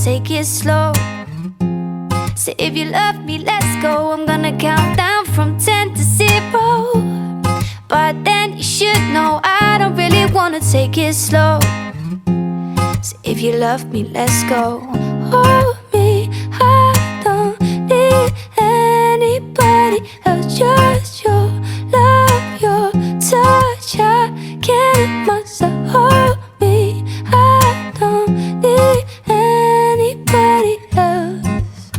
take it slow. So if you love me, let's go. I'm gonna count down from 10 to 0. But then you should know I don't really wanna take it slow. So if you love me, let's go. Hold me, I don't need anybody else. Just your love, your touch, I can't myself. Hold me, I don't need anybody else.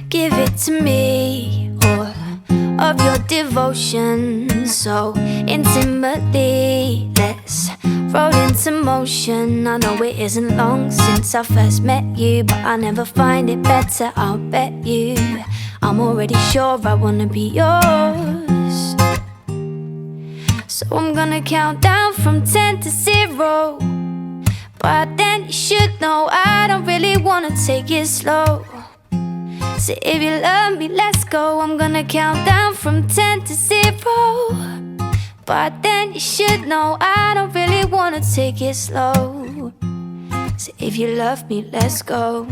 Give it to me, all of your devotion, so intimately. Let's roll into motion. I know it isn't long since I first met you, but I never find it better, I'll bet you. I'm already sure I wanna be yours. So I'm gonna count down from 10 to 0. But then you should know I don't really wanna take it slow. So if you love me, let's go. I'm gonna count down from 10 to 0. But then you should know I don't really wanna take it slow. So if you love me, let's go.